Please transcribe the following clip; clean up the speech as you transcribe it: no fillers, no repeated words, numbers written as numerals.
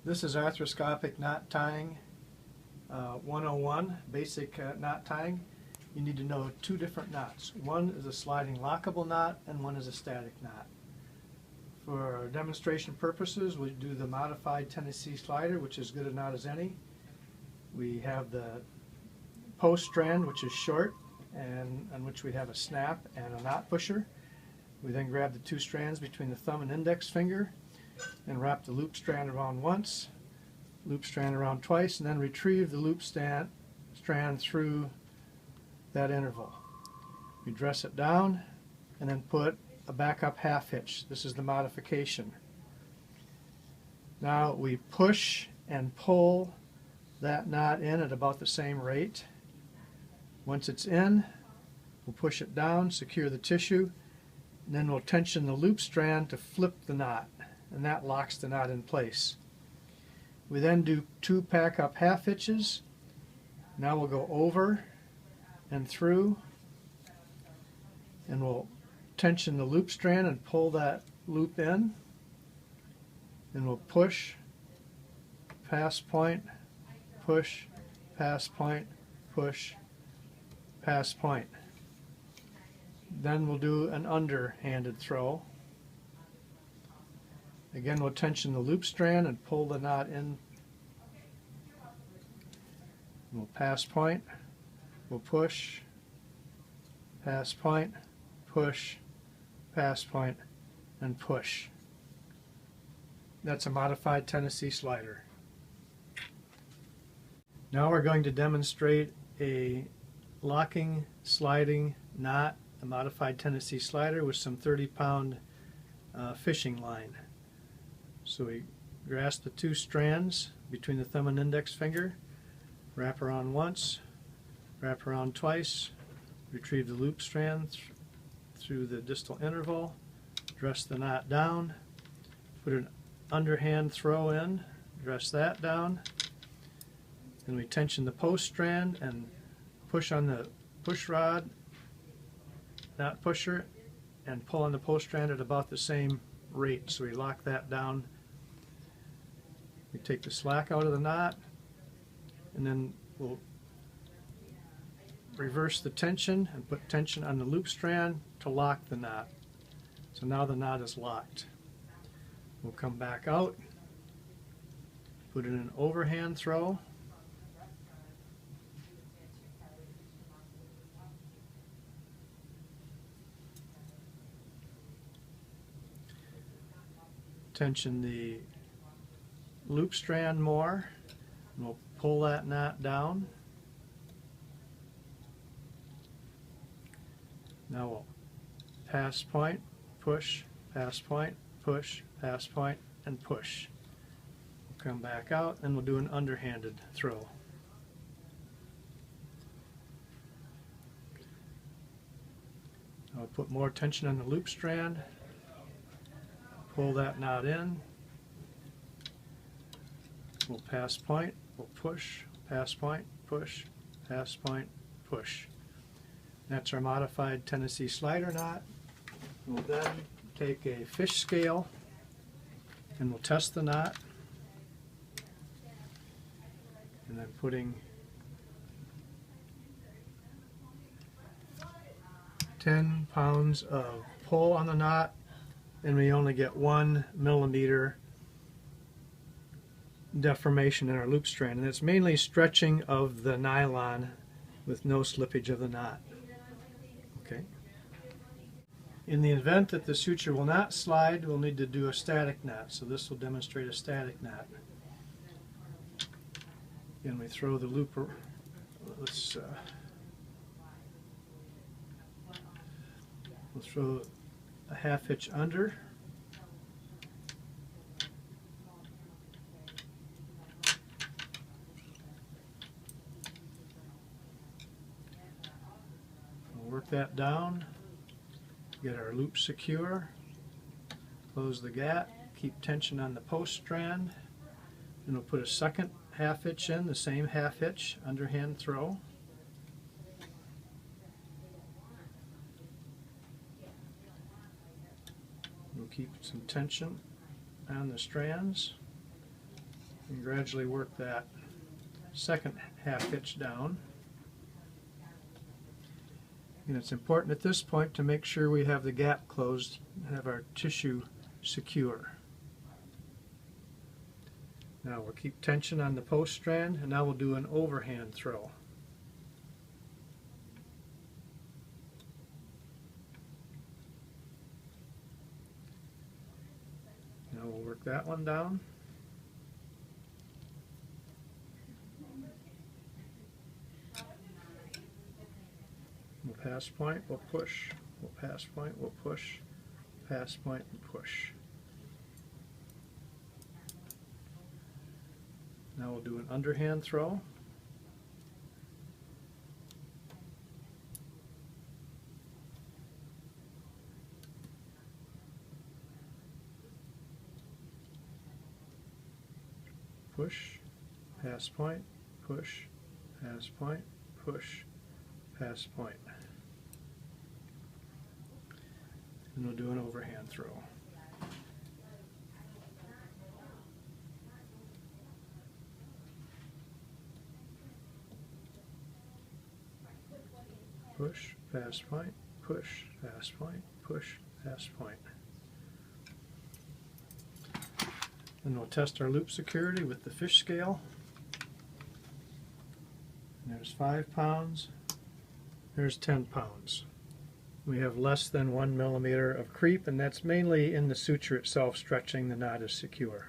This is arthroscopic knot tying 101, basic knot tying. You need to know two different knots. One is a sliding lockable knot and one is a static knot. For demonstration purposes, we do the modified Tennessee slider, which is good a knot as any. We have the post strand, which is short and on which we have a snap and a knot pusher. We then grab the two strands between the thumb and index finger and wrap the loop strand around once, loop strand around twice, and then retrieve the loop strand through that interval. We dress it down and then put a backup half hitch. This is the modification. Now we push and pull that knot in at about the same rate. Once it's in, we'll push it down, secure the tissue, and then we'll tension the loop strand to flip the knot, and that locks the knot in place. We then do two pack up half hitches. Now we'll go over and through, and we'll tension the loop strand and pull that loop in, and we'll push, pass point, push, pass point, push, pass point. Then we'll do an underhanded throw. Again, we'll tension the loop strand and pull the knot in. We'll pass point, we'll push, pass point, push, pass point, and push. That's a modified Tennessee slider. Now we're going to demonstrate a locking, sliding knot, a modified Tennessee slider with some 30-pound fishing line. So we grasp the two strands between the thumb and index finger, wrap around once, wrap around twice, retrieve the loop strand through the distal interval, dress the knot down, put an underhand throw in, dress that down, then we tension the post strand and push on the push rod, knot pusher, and pull on the post strand at about the same rate. So we lock that down. We take the slack out of the knot, and then we'll reverse the tension and put tension on the loop strand to lock the knot. So now the knot is locked. We'll come back out, put in an overhand throw, tension the loop strand more, and we'll pull that knot down. Now we'll pass point, push, pass point, push, pass point, and push. We'll come back out and we'll do an underhanded throw. I'll put more tension on the loop strand, pull that knot in, we'll pass point, we'll push, pass point, push, pass point, push. That's our modified Tennessee slider knot. We'll then take a fish scale and we'll test the knot, and then putting 10 pounds of pull on the knot, and we only get 1 millimeter deformation in our loop strand, and it's mainly stretching of the nylon with no slippage of the knot. Okay. In the event that the suture will not slide, we'll need to do a static knot, so this will demonstrate a static knot. Again, we throw the loop, we'll throw a half hitch under, we'll work that down, get our loop secure, close the gap, keep tension on the post strand, and we'll put a second half hitch in, the same half hitch, underhand throw. We'll keep some tension on the strands. and gradually work that second half hitch down. And it's important at this point to make sure we have the gap closed and have our tissue secure. Now we'll keep tension on the post strand, and now we'll do an overhand throw. Now we'll work that one down. We'll pass point, we'll push. We'll pass point, we'll push. Pass point and push. Now we'll do an underhand throw. Push, pass point, push, pass point, push, pass point. And we'll do an overhand throw. Push, pass point, push, pass point, push, pass point. Then we'll test our loop security with the fish scale. And there's 5 pounds, there's 10 pounds. We have less than 1 millimeter of creep, and that's mainly in the suture itself stretching. The knot is secure.